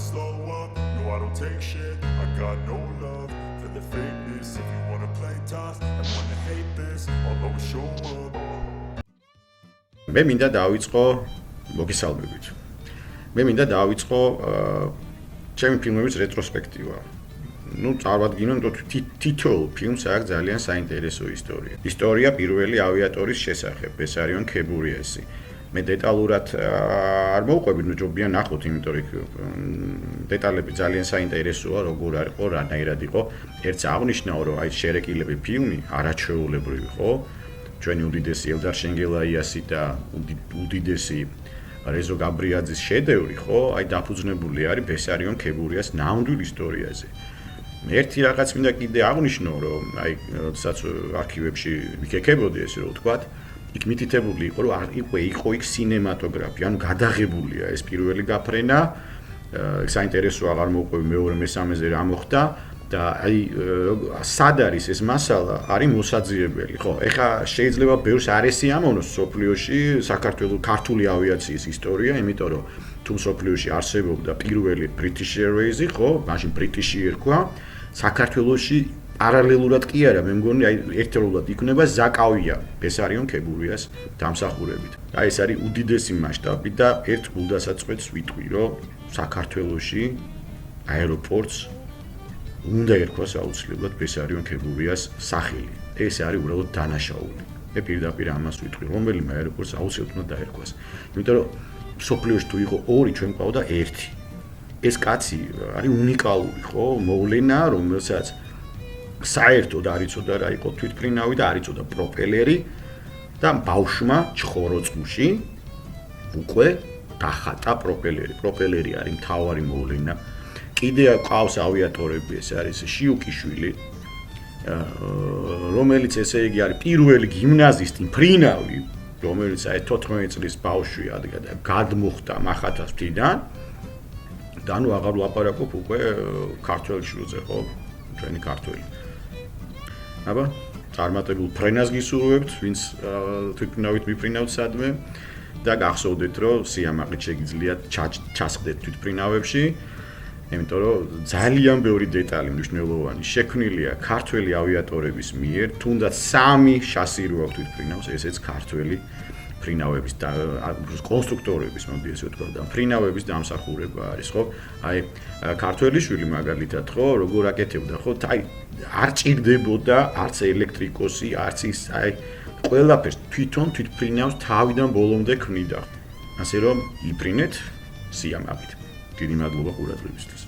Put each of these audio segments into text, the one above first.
slow up, no I don't take shit. I got no love for the fakeness. If you wanna play tough and wanna hate this, I'll always show up. მე მინდა დავიწყო მოგესალმებით. მე მინდა დავიწყო ჩემი ფილმების რეტროსპექტივა. Ну, წარვადგინოთ თითოეულ ფილმს აქვს ძალიან საინტერესო ისტორია. ისტორია პირველი ავიატორის შესახებ, ეს არის ქებურიასი. მე დეტალურად არ მოვყვებით, ნუ ჯობია ნახოთ, იმიტომ რომ დეტალები ძალიან საინტერესოა, როგორ იყო, რანაირად იყო. ერთს აღნიშნავ, რომ აი შერეკილები ფილმი არაჩვეულებრივი, ხო? ჩვენი უდიდესი ელდარ შენგელაიასი და უდიდესი რეზო გაბრიაძის შედევრი, ხო? აი დაფუძნებული არის ბესარიონ ქებურიას ნამდვილ ისტორიაზე. ერთი რაღაც მინდა კიდე აღნიშნო, რომ აი როდესაც არქივებში ვიქეკებოდი ესე რომ ვთქვათ, იქ მითითებული იყო, რომ იყო იქ სინემატოგრაფია, ანუ გადაღებულია ეს პირველი გაფრენა. საინტერესო აღარ მოვყვები მეორე მესამეზე რა მოხდა და აი სად არის ეს მასალა, არის მოსაძიებელი, ხო? ეხლა შეიძლება ბევრს არ ესიამოვნოს სოფლიოში საქართველოს ქართული ავიაციის ისტორია, იმიტომ რომ თუ სოფლიოში არსებობდა პირველი British Airways-ი, ხო? მაშინ British ერქვა. საქართველოში პარალელურად კი არა, მე მგონი აი ერთდროულად იქნება ზაკავია ბესარიონ ქებურიას დამსახურებით. აი ეს არის უდიდესი მასშტაბი და ერთ გულდასაწყვეტს ვიტყვი, რომ საქართველოში აეროპორტს უნდა ერქვას აუცილებლად ბესარიონ ქებურიას სახელი. ეს არის უბრალოდ დანაშაული. მე პირდაპირ ამას ვიტყვი, რომელიმე აეროპორტს აუცილებლად უნდა დაერქვას. იმიტომ რომ სოფლიოში თუ იყო ორი, ჩვენ ყავდა ერთი. ეს კაცი არის უნიკალური, ხო? მოვლენა, რომელსაც საერთოდ არ იცოდა რა იყო თვითმფრინავი და არ იცოდა პროპელერი და ბავშვმა ჩხოროწყუში უკვე დახატა პროპელერი. პროპელერი არის მთავარი მოვლენა. კიდე ყავს ავიატორები, ეს არის შიუკიშვილი, რომელიც ესე იგი არის პირველი გიმნაზისტი მფრინავი, რომელიც აი 14 წლის ბავშვი გადმოხდა მახათას მთიდან. და ნუ აღარ ვლაპარაკობ უკვე ქართველ შვილზე, ხო? ჩვენი ქართველი. აბა, წარმატებულ ფრენას გისურვებთ, ვინც თვითმფრინავით მიფრინავთ სადმე და გახსოვდეთ, რომ სიამაყით შეგიძლიათ ჩასხდეთ თვითმფრინავებში, იმიტომ რომ ძალიან ბევრი დეტალი მნიშვნელოვანი შექმნილია ქართველი ავიატორების მიერ, თუნდაც 3 შასი რო აქვს თვითმფრინავს, ესეც ქართველი ფრინავების და კონსტრუქტორების, მოდი ესე ვთქვა, და ფრინავების დამსახურება არის, ხო? აი, ქართველი შვილი მაგალითად, ხო, როგორ აკეთებდა, ხო? აი, არ ჭირდებოდა არც ელექტრიკოსი, არც ის, აი, ყველაფერს თვითმფრინავს თავიდან ბოლომდე ქმნიდა. ასე რომ, იფრინეთ სიამაყით. დიდი მადლობა ყურადღებისთვის.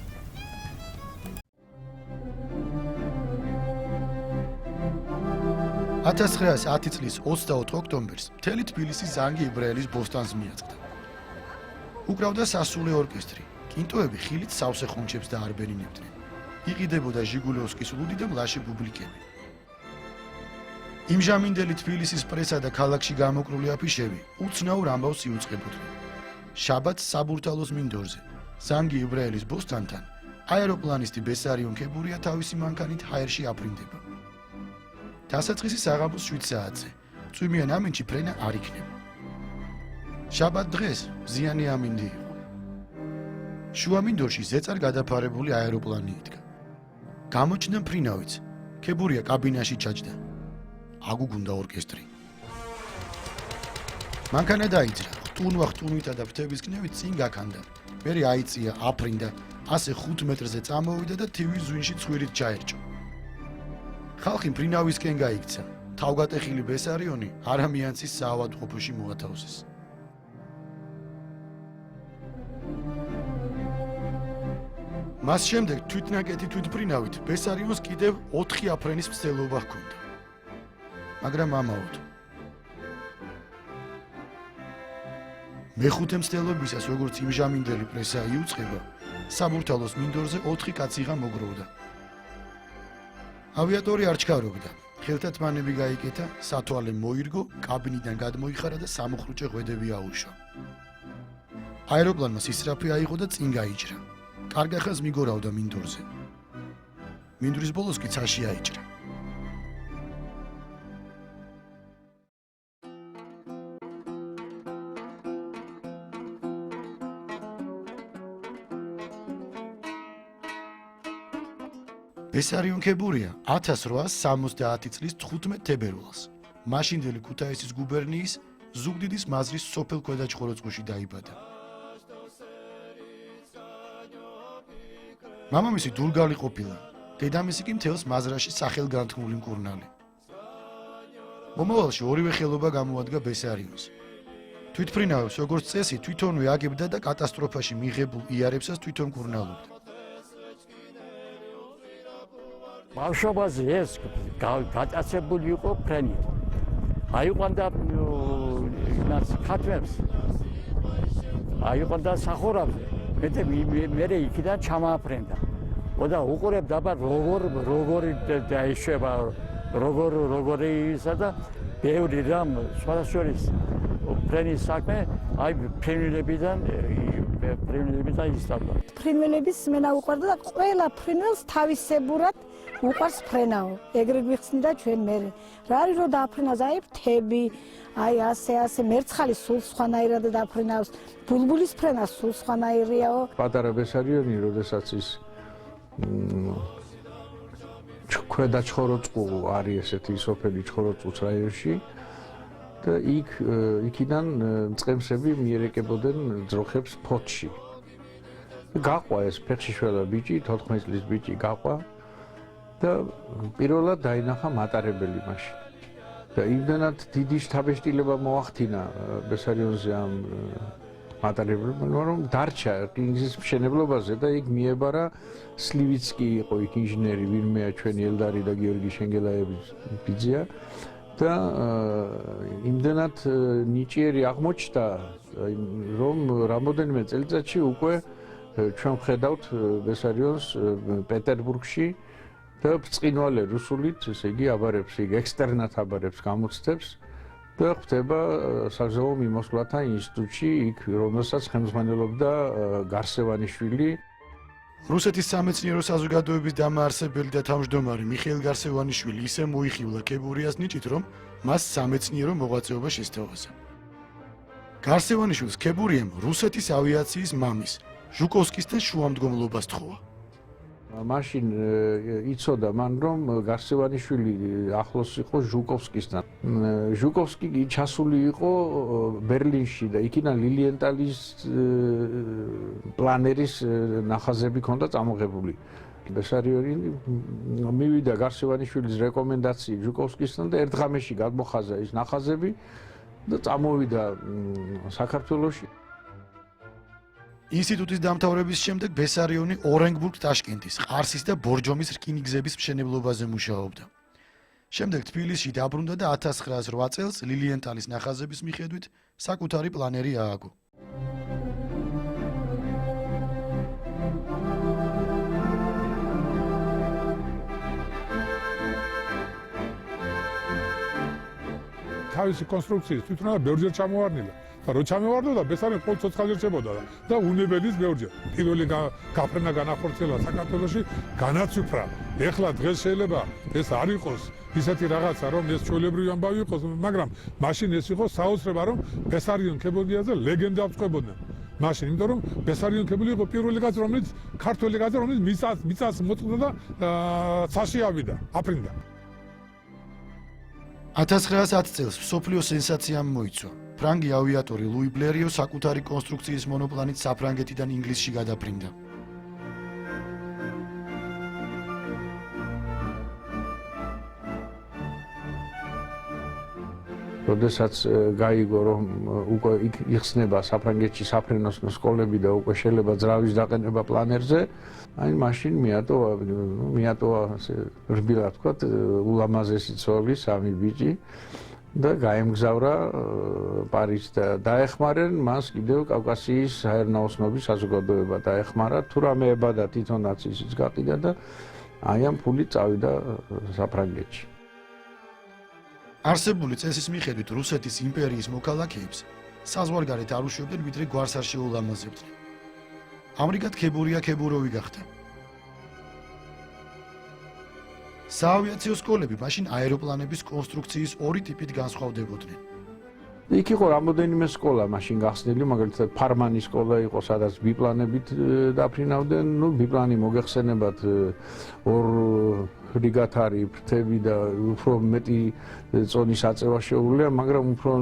1910 წლის 24 ოქტომბერს მთელი თბილისი ზანგი იბრაელის ბოსტანს მიაწყდა. უკრავდა სასულე ორკესტრი, კინტოები ხილით სავსე ხუნჩებს დაარბენინებდნენ. იყიდებოდა ჟიგულოვსკის ლუდი და მლაშე ბუბლიკები. იმჟამინდელი თბილისის პრესა და ქალაქში გამოკრული აფიშები უცნაურ ამბავს იუწყებოდნენ. შაბათს საბურთალოს მინდორზე, ზანგი იბრაელის ბოსტანთან, აეროპლანისტი ბესარიონ ქებურია თავისი მანქანით ჰაერში აფრინდება. დასაწყისი საღამოს 7 საათზე. წვიმიან ამინდში ფრენა არ იქნება. შაბათ დღეს მზიანი ამინდი იყო. შუა მინდორში ზეწარ გადაფარებული აეროპლანი იდგა. გამოჩნდა მფრინავიც. ქებურია კაბინაში ჩაჯდა. აგუგუნდა ორკესტრი. მანქანა დაიძრა. ხტუნვითა და ფრთების კნევით წინ გაქანდა. მერე აიწია, აფრინდა, ასე 5 მეტრზე წამოვიდა და თივის ზვინში ცხვირით ჩაერჭო. ხალხი მფრინავისკენ გაიქცა. თავგატეხილი ბესარიონი არამიანცის საავადმყოფოში მოათავსეს. მას შემდეგ თვითნაკეთი თვითმფრინავით ბესარიონს კიდევ 4 აფრენის მცდელობა ჰქონდა. მაგრამ ამაოდ. მეხუთე მცდელობისას, როგორც იმჟამინდელი პრესა იუწყება, საბურთალოს მინდორზე 4 კაციღა მოგროვდა. ავიატორი არ ჩქარობდა. ხელთათმანები გაიკეთა, სათვალე მოირგო, კაბინიდან გადმოიხარა და სამუხრუჭე ღვედები აუშვა. აეროპლანმა სისწრაფე აიღო და წინ გაიჭრა. კარგახას მიგორავდა მინდორზე. მინდვრის ბოლოს კი ცაში აიჭრა. ბესარიონ-ქებურია 1870 წლის 15 თებერვალს მაშინდელი ქუთაისის გუბერნიის ზუგდიდის მაზრის სოფელ ქვედაჭყოროწყუში დაიბადა. მამამისი დულგალი ყოფილა, დედამისი კი მთელს მაზრაში სახელგანთქმული მკურნალი. მომავალში ორივე ხელობა გამოადგა ბესარიონს. თვითმფრინავებს როგორც წესი თვითონვე აგებდა და კატასტროფაში მიღებულ იარებსაც თვითონ მკურნალობდა. ბავშვობაზე ეს გატაცებული იყო ფრენით. აიყვანდა იმას ხატვებს. აიყვანდა სახურავზე. მე იქიდან ჩამააფრენდა. და უყურებდა აბა როგორი დაიშვება, როგორი ისა და ბევრი რამ სხვადასხვის ფრენის საქმე, აი ფრენელებიდან ისწავლა. ფრინველების მენა უყვარდა და ყველა ფრინველს თავისებურად უყვარს ფრენაო. ეგრე გვიხსნიდა ჩვენ მერე. რა არის რომ დააფრენავს, აი ფრთები, აი ასე მერცხალი სულ სხვანაირად დააფრენავს, ბულბულის ფრენა სულ სხვანაირიაო. პატარა ბესარიონი, როდესაც ის ქვედაჭყოროწყუ არის ესეთი სოფელი ჭყოროწყუს რაიონში და იქიდან მწყემსები მიერეკებოდნენ ძროხებს ფოთში. გაყვა ეს ფეხშიშველა ბიჭი, 14 წლის ბიჭი გაყვა და პირველად დაინახა მატარებელი მაშინ. და იმდენად დიდი შთაბეჭდილება მოახდინა ბესარიონზე ამ მატარებელმა, რომ დარჩა რკინიგზის მშენებლობაზე და იქ მიებარა სლივიცკი იყო იქ ინჟინერი, ვინმეა ჩვენი ელდარი და გიორგი შენგელაევის ბიძია და იმდენად ნიჭიერი აღმოჩნდა, რომ რამოდენიმე წელიწადში უკვე ჩვენ ვხედავთ ბესარიონს პეტერბურგში და ბრწყინვალე რუსულით, ესე იგი აბარებს, იქ ექსტერნად აბარებს გამოცდებს და ხდება საზღვაო მიმოსვლათა ინსტიტუტში, იქ რომელსაც ხელმძღვანელობდა გარსევანიშვილი. რუსეთის სამეცნიერო საზოგადოების დამაარსებელი და თავმჯდომარე მიხეილ გარსევანიშვილი ისე მოიხილა ქებურიას ნიჭით, რომ მას სამეცნიერო მოღვაწეობა შესთავაზა. გარსევანიშვილს ქებურიამ რუსეთის ავიაციის მამის ჟუკოვსკისთან შუამდგომლობას თხოვა. მაშინ იცოდა მან, რომ გარსევანიშვილი ახლოს იყო ჟუკოვსკისთან. ჟუკოვსკი ჩასული იყო ბერლინში და იქიდან ლილიენტალის პლანერის ნახაზები ჰქონდა წამოღებული. ბესარიონი მივიდა გარსევანიშვილის რეკომენდაციით ჟუკოვსკისთან და ერთ ღამეში გადმოხაზა ის ნახაზები და წამოვიდა საქართველოში. ინსტიტუტის დამთავრების შემდეგ ბესარიონი ორენბურგ-ტაშკენტის, ყარსის და ბორჯომის რკინიგზების მშენებლობაზე მუშაობდა. შემდეგ თბილისში დაბრუნდა და 1908 წელს ლილიენტალის ნახაზების მიხედვით საკუთარი პლანერი ააგო. თავისი კონსტრუქციის თვითონა ბევრჯერ ჩამოვარდნილა. და რო ჩამოვარდნოდა, ბესარიონი ყოველ ცოცხალჯერ შებოდა და უნებედის ბევრჯერ. პირველი გაფრენა განახორციელა საქართველოში, განაცვიფრა. ეხლა დღეს შეიძლება ეს არ იყოს ისეთი რაღაცა, რომ ეს ჩვეულებრივი ამბავი იყოს, მაგრამ მაშინ ეს იყო საოცრება, რომ ბესარიონ-ქებურიაზე ლეგენდა ვწყვებოდნენ. მაშინ, იმიტომ რომ ბესარიონ-ქებური იყო პირველი კაცი, რომელიც ქართველი კაცი, რომელიც მიწას მოწყდა და ცაში ავიდა, აფრინდა. 1910 წელს მსოფლიო სენსაციამ მოიცვა. ფრანგი ავიატორი ლუი ბლერიო საკუთარი კონსტრუქციის მონოპლანით საფრანგეთიდან ინგლისში გადაფრინდა. როდესაც გაიგო, რომ უკვე იხსნება საფრანგეთში საფრენოს სკოლები და უკვე შეიძლება ძრავის დაყენება პლანერზე, აი მაშინ მიატოვა რბილად ვთქვათ, ულამაზესი ცოლი, სამი ბიჭი და გაემგზავრა პარიზს და დაეხმარენ მას კიდევ კავკასიის საერნაოსნობის საზოგადოება დაეხმარა, თუ რამე ებადა თვითონაც ისიც გაყიდა და აი ამ ფულით წავიდა საფრანგეთში. არსებული წესის მიხედვით რუსეთის იმპერიის მოქალაქეებს საზღვარგარეთ არ უშვებდნენ, ვიდრე გვარს არ შეულამაზებდნენ. ამრიგად ქებურია ქებუროვი გახდა. საავიაციო სკოლები მაშინ აეროპლანების კონსტრუქციის ორი ტიპით განსხვავდებოდნენ. იქ იყო რამოდენიმე სკოლა მაშინ გახსნილი, მაგალითად ფარმანის სკოლა იყო, სადაც ბიპლანებით დაფრინავდნენ, ბიპლანი მოგეხსენებათ ორ რიგათარი ფრთები და უფრო მეტი წონის აწევა შეუძლია, მაგრამ უფრო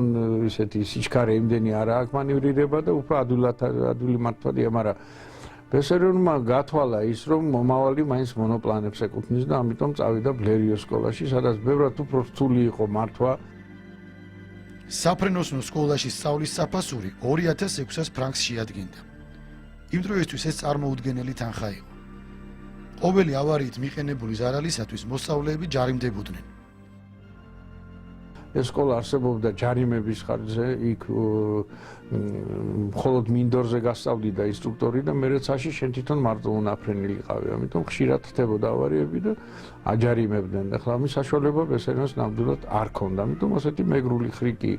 ისეთი სიჩქარე იმდენი არა აქვს მანევრირება და უფრო ადვილი მართვადია, მაგრამ ბესარიონმა გათვალა ის, რომ მომავალი მაინც მონოპლანებს ეკუთვნის და ამიტომ წავიდა ბლერიოს სკოლაში, სადაც ბევრად უფრო რთული იყო მართვა. საფრენოსნო სკოლაში სწავლის საფასური 2600 ფრანკს შეადგენდა. იმ დროისთვის ეს წარმოუდგენელი თანხა იყო. ყოველი ავარიით მიყენებული ზარალისათვის მოსწავლეები ჯარიმდებოდნენ. ეს სკოლა არსებობდა ჯარიმების ხარჯზე, იქ მხოლოდ მინდორზე გასწავლიდა ინსტრუქტორი და მერე ცაში შენ თვითონ მარტო უნაფრენილიყავი, ამიტომ ხშირად ხდებოდა ავარიები და აჯარიმებდნენ. ახლა ამის საშუალება ბესარიონს ნამდვილად არ ქონდა, ამიტომ ასეთი მეგრული ხრიკი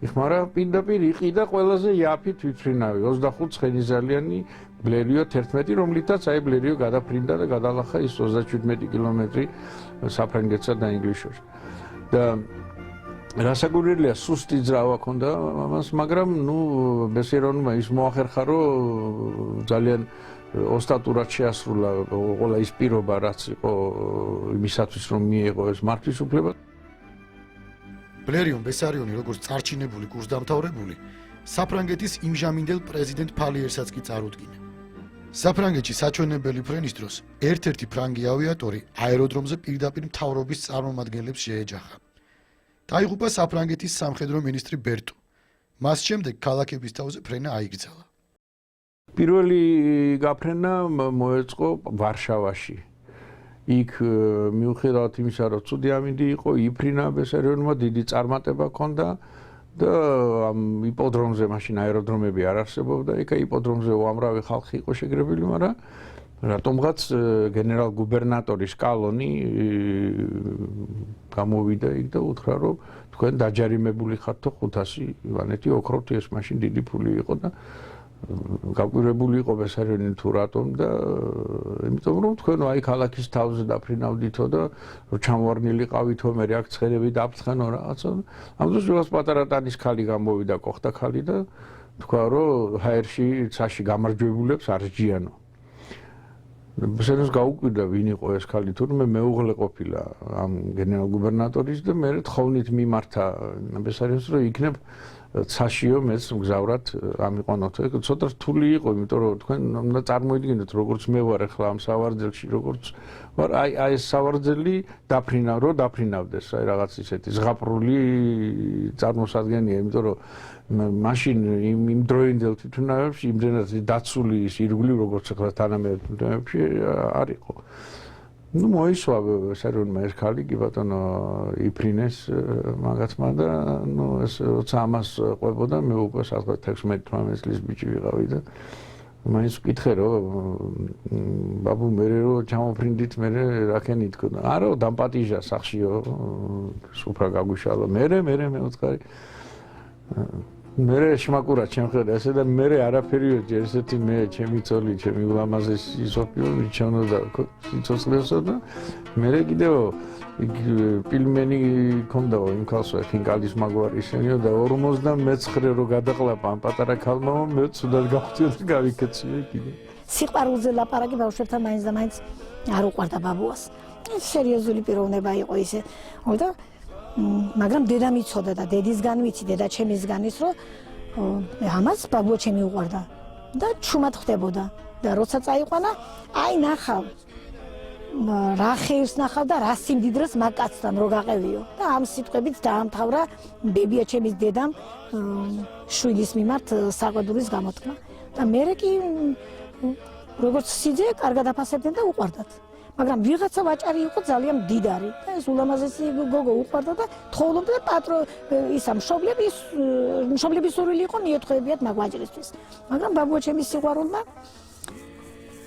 იხმარა, პირდაპირ იყიდა ყველაზე იაფი თვითფრინავი 25 ცხენიზალიანი ბლერიო 11, რომლითაც აი ბლერიო გადაფრინდა და გადალახა ის 37 კილომეტრი საფრანგეთსა და ინგლისში. და რასაკვირველია, სუსტი ძრავა ქონდა ამას, მაგრამ ბესარიონმა ის მოახერხა, რომ ძალიან ოსტატურად შეასრულა ყველა ის პირობა, რაც იყო იმისათვის, რომ მიიღო ეს მართვის უფლება. ბლერიონ ბესარიონი როგორც წარჩინებული კურსდამთავრებული, საფრანგეთის იმჟამინდელ პრეზიდენტ ფალიერსაც კი წარუდგინა. საფრანგეთში საჩვენებელი ფრენის დროს ერთ-ერთი ფრანგი ავიატორი აეროდრომზე პირდაპირ მთავრობის წარმომადგენლებს შეეჯახა. დაიღუპა საფრანგეთის სამხედრო მინისტრი ბერტო. მას შემდეგ ქალაქების თავზე ფრენა აიგრძალა. პირველი გაფრენა მოეწყო ვარშავაში. იქ მიუხედავად იმისა, რომ ცუდი ამინდი იყო, იფრინა ბესარიონმა, დიდი წარმატება ჰქონდა და ამ იპოდრომზე მაშინ აეროდრომები არ არსებობდა, იქ იპოდრომზე უამრავი ხალხი იყო შეგრებილი, მაგრამ რატომღაც გენერალ-გუბერნატორის კალონი გამოვიდა იქ და უთხრა, რომ თქვენ დაჯარიმებული ხართ 500 ივანეთი ოქროთი, ეს მაშინ დიდი ფული იყო და გაკვირვებული იყო ბესარიონი თუ რატომ და იმიტომ რომ თქვენ აი ქალაქის თავზე დაფრინავდითო და რომ ჩამოვარნილიყავითო, მე აქ ცხენები დაფრთხენო რაღაცა. ამ დროს რაღაც პატარა ტანის ქალი გამოვიდა, კოხთა ქალი და თქვა, რომ ჰაერში ცაში გამარჯვებულებს არ სჯიანო. ბესარიონს გაუკვირდა, ვინ იყო ეს ქალი, თურმე მეუღლე ყოფილა ამ გენერალ-გუბერნატორის და მე თხოვნით მიმართა ბესარიონს, რომ იქნებ ცაშიო მეც მგზავრად ამიყვანოთ. ცოტა რთული იყო, იმიტომ რომ თქვენ უნდა წარმოიდგინოთ, როგორც მე ვარ ახლა ამ სავარძელში, როგორც ვარ, აი ეს სავარძელი დაფრინავდეს, აი რაღაც ისეთი ზღაპრული წარმოსადგენია, იმიტომ რომ მაშინ იმ დროინდელ თვითმფრინავებში იმდენად დაცული ის ირგვლივ, როგორც ახლა თანამედროვე თვითმფრინავებში არ იყო. მოისვა ბესარიონმა ეს ქალი, კი ბატონო იფრინეს მაგაცმა და ეს როცა ამას ყვებოდა, მე უკვე 16-18 წლის ბიჭი ვიყავი და მაინც ვკითხე, რომ ბაბუ მე რომ ჩამოფრინდით, მე რაკენი თქო. არა, დამპატიჟა სახშიო, სუფრა გაგვიშალა. მე მეუცხარი. მე შმაკურა ჩემხედა ესე და მე არაფერი ვეძი, ესეთი მე ჩემი ცოლი, ჩემი ულამაზესი სოფიო მიჩვენოდა სიცოცხლესა და მე კიდევ პილმენი ქონდაო იმ ქალსა ხინკალის მაგვარი შენიო და 59 რო გადაყლაპა ამ პატარა ქალმა, მე ცუდად გავხდიო და გავიქეციე კიდე. სიყვარულზე ლაპარაკი ბავშვებთან მაინც და მაინც არ უყვარდა ბაბუას. სერიოზული პიროვნება იყო ისე. და მაგრამ დედა მიცოდა და დედისგან ვიცი, დედა ჩემისგან ის, რომ ამას ბაბუა ჩემი უყვარდა და ჩუმად ხდებოდა და როცა წაიყვანა, აი ნახავ რა ხერს ნახავ და რა სიმდიდრეს მაგკაცთან რო გაყევიო და ამ სიტყვებით დაამთავრა ბებია ჩემის დედამ შვილის მიმართ საყვედურის გამოთქმა და მე კი როგორც სიძე კარგად აფასებდნენ და უყვარდათ. მაგრამ ვიღაცა ვაჭარი იყო ძალიან მდიდარი და ეს ულამაზესი გოგო უყვარდა და თხოვლობდა ისა მშობლების სურვილი იყო მიეთხოვებიათ მაგ ვაჭრისთვის. მაგრამ ბაბუა ჩემის სიყვარულმა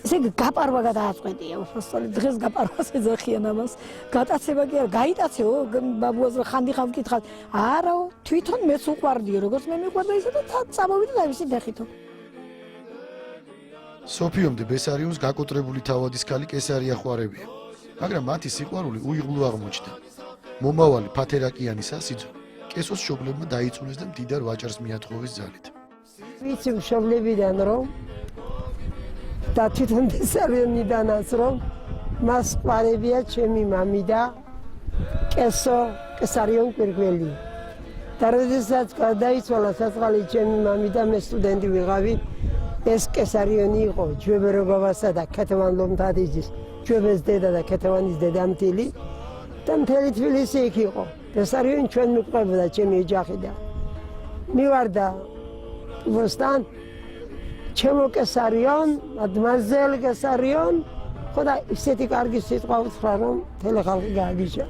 ესე გაპარვა გადააწყვეტია, უბრალოდ დღეს გაპარვას ეძახიან ამას. გატაცება კი არა, გაიტაცეო ბაბუას რა ხანდიხავ ვკითხავ. არა, თვითონ მეც უყვარდიო, როგორც მე მიყვარდა ისე და წამოვიდა და ისე დახითო. სოფიომდე ბესარიონს გაკოტრებული თავადის ქალი კესარია ხვარებია, მაგრამ მათი სიყვარული უიღბლო აღმოჩნდა. მომავალი ფათერაკიანის ასიძო კესოს მშობლებმა დაიწუნეს და მდიდარ ვაჭარს მიათხოვეს ძალით. ვიცი მშობლებიდან რომ და თვითონ ბესარიონიდანაც რომ მას ყარებია ჩემი მამი და კესარიონ კვირგველი. და როდესაც გადაიცვალა საწყალი ჩემი მამი და მე სტუდენტი ვიღავი, ეს კესარიონი იყო ჯვებერო ბაბასა და ქეთევან ლომთადიძის, ჯვებეს დედა და ქეთევანის დედამთილი და მთელი თბილისი იქ იყო. კესარიონი ჩვენ მიყვებოდა ჩემი ოჯახი და მივარდა ვოსთან ჩემო კესარიონ, მადმაზელ კესარიონ, ხოდა ისეთი კარგი სიტყვა უთხრა რომ მთელი ხალხი გააგიჟა.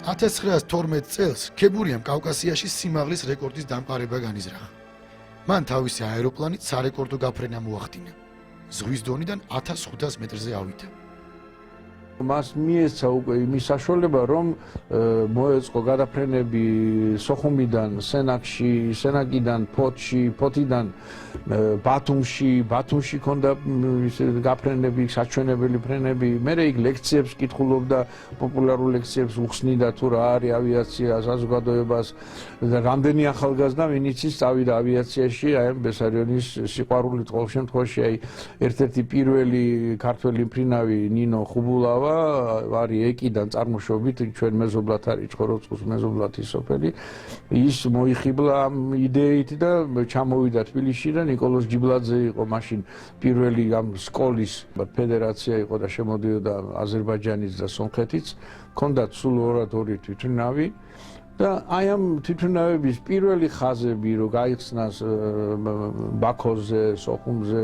$1912 წელს ქებურიამ კავკასიაში სიმაღლის რეკორდის დამყარება განიზრახა. მან თავისი აეროპლანით სარეკორდო გაფრენა მოახდინა. ზღვის დონიდან 1500 მეტრზე ავიდა. მას მიეცა უკვე იმის საშუალება, რომ მოეწყო გადაფრენები სოხუმიდან, სენაკიდან, ფოთიდან, ბათუმში ქონდა გაფრენები, საჩვენებელი ფრენები. მერე იქ ლექციებს კითხულობდა, პოპულარულ ლექციებს უხსნიდა თუ რა არის ავიაცია, საზოგადოებას და რამდენი ახალგაზრდა ვინც წავიდა ავიაციაში, აი ამ ბესარიონის სიყვარულით ყოველ შემთხვევაში, აი ერთ-ერთი პირველი ქართველი მფრინავი ნინო ხუბულავა არის ეკიდან წარმოშობით, ჩვენ მეზობლად არის ჭოროწყუს მეზობლათი სოფელი. ის მოიხიბლა ამ იდეით და ჩამოვიდა თბილისში და ნიკოლოზ ჯიბლაძე იყო მაშინ პირველი ამ სკოლის ფედერაცია იყო და შემოდიოდა აზერბაიჯანიც და სომხეთიც. ჰქონდათ სულ ორ თვითმფრინავი და აი ამ თვითმფრინავების პირველი ხაზები რო გაიხსნას ბაქოზე, სოხუმზე,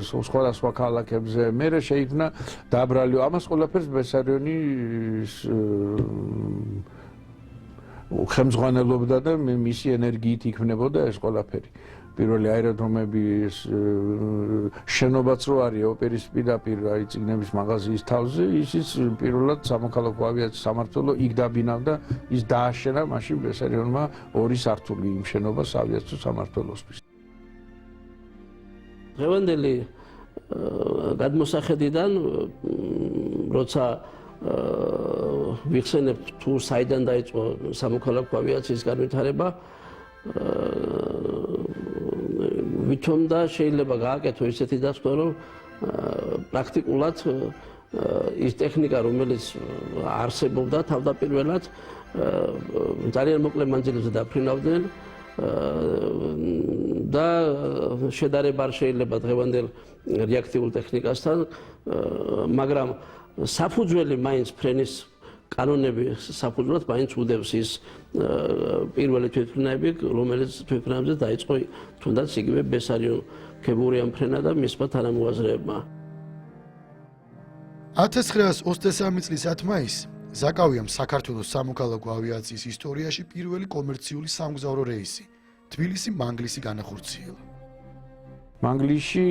სხვადასხვა ქალაქებზე, მერე შეიქმნა დაბრალი. ამას ყველაფერს ბესარიონის ხელმძღვანელობდა და მისი ენერგიით იქმნებოდა ეს ყველაფერი. პირველი აეროდრომების შენობაც რო არის ოპერის პირდაპირ აი წიგნების მაღაზიის თავზე, ისიც პირველად სამოქალაქო ავიაციის სამმართველო იქ დაბინავდა, ის დააშენა მაშინ ბესარიონმა 2 სართული იმ შენობას ავიაციის სამმართველოსთვის. დღევანდელი გადმოსახედიდან როცა ვიხსენებთ თუ საიდან დაიწყო სამოქალაქო ავიაციის განვითარება, ვითომ და შეიძლება გააკეთო ისეთი დასკვნა, რომ პრაქტიკულად ის ტექნიკა, რომელიც არსებობდა თავდაპირველად, ძალიან მოკლე მანძილზე დაფრინავდნენ და შედარება არ შეიძლება დღევანდელ რეაქტიულ ტექნიკასთან, მაგრამ საფუძველი მაინც ფრენის კანონები საფუძვლად მაინც უდევს ის პირველი თვითმფრინავები, რომელიც თვითმფრინავებზე დაიწყო თუნდაც იგივე ბესარიონ ქებურიამ ფრენა და მისმა თანამოაზრეებმა. 1923 წლის 10 მაისს ზაკავიამ საქართველოს სამოქალაქო ავიაციის ისტორიაში პირველი კომერციული სამგზავრო რეისი თბილისი-მანგლისი განახორციელა. მანგლისში,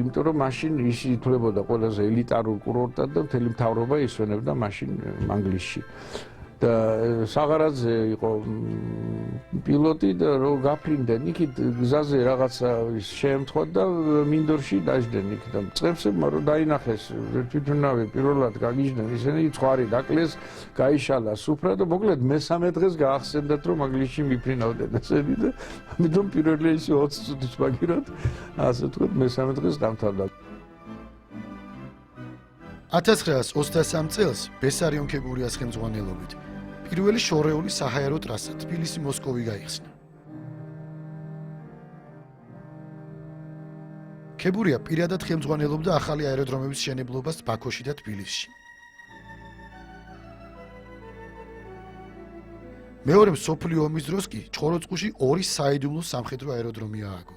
იმიტომ რომ მაშინ ის ითვლებოდა ყველაზე ელიტარულ კურორტად და მთელი მთავრობა ისვენებდა მაშინ მანგლისში. და საღარაძე იყო პილოტი და რო გაფრინდნენ იქით გზაზე რაღაცა შეემთხვა და მინდორში დაждდნენ იქ და წრეებმა რო დაინახეს თვითმფრინავი პირველად გაგიჟდნენ ისინი ცხარი დაკლეს, გაიშალა სუფრა და მოკლედ მესამე დღეს გაახსენდათ რომ მანგლისში მიფრინავდნენ ესენი და ამიტომ პირველი ის 20 წუთის მაგირად ასე ვთქვათ მესამე დღეს დამთავრდა. 1923 წელს ბესარიონ ქებურიას ხელმძღვანელობით პირველი შორეული საჰაერო ტრასა თბილისი-მოსკოვი გაიხსნა. ქებურია პირადად ხელმძღვანელობდა ახალი აეროდრომების შენებლობას ბაქოში და თბილისში. მეორე მსოფლიო ომის დროს კი ჭოროწყუში 2 საიდუმლო სამხედრო აეროდრომი ააგო.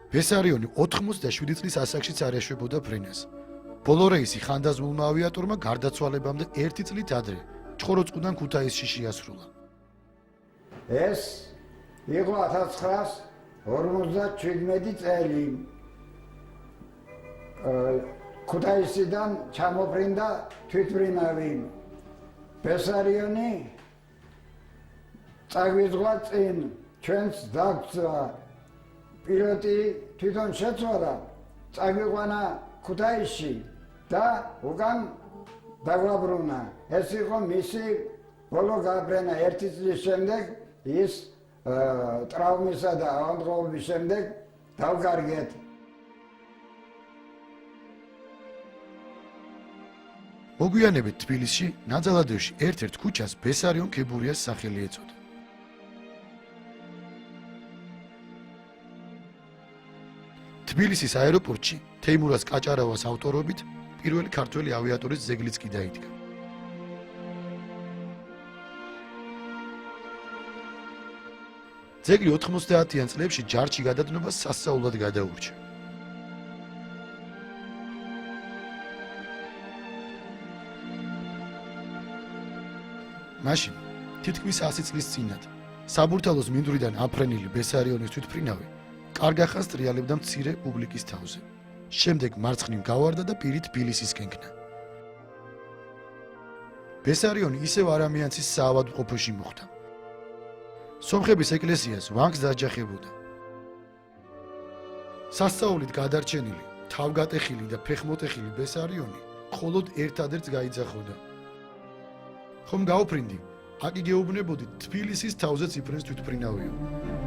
ბესარიონი 87 წლის ასაკშიც არ ეშვებოდა ფრენას. ბოლო რეისი ხანდაზმულმა ავიატორმა გარდაცვალებამდე 1 წლით ადრე ჭოროწყუდან ქუთაისში შეასრულა. ეს იყო 1957 წელი. ქუთაისიდან ჩამოფრინდა თვითმფრინავი. ბესარიონი წაგვიძღვა წინ ჩვენს დაგწვა პილოტი თვითონ შეცვალა, წაგვიყვანა ქუთაისში და უკან დაგვაბრუნა. ეს იყო მისი ბოლო გაფრენა. 1 წლის შემდეგ ის ტრავმისა და ავადმყოფობის შემდეგ დავგარგეთ. მოგვიანებით თბილისში, ნაძალადევში ერთ-ერთ ქუჩას ბესარიონ ქებურიას სახელი ეწოდა. თბილისის აეროპორტში თეიმურაზ კაჭარავას ავტორობით პირველი ქართველი ავიატორის ძეგლიც კი დაიდგა. ძეგლი 90-იან წლებში ჯარში გადადნობას სასწაულად გადაურჩა. მაშინ, თითქმის 100 წლის წინათ, საბურთალოს მინდვრიდან აფრენილი ბესარიონის თვითმფრინავი კარგახანს ტრიალებდა მცირე პუბლიკის თავზე. შემდეგ მარცხნივ გავარდა და პირით თბილისის გენქნა. ბესარიონი ისევ არამიანცის საავადმყოფოში მოხვდა. სომხების ეკლესიას ვანგს დაჯახებოდა. სასწაულით გადარჩენილი, თავგატეხილი და ფეხმოტეხილი ბესარიონი მხოლოდ ერთადერთს გაიძახოდა. ხომ გაუფრინდი, აკი გეუბნებოდი თბილისის თავზე ციფრენს თვითმფრინავიო.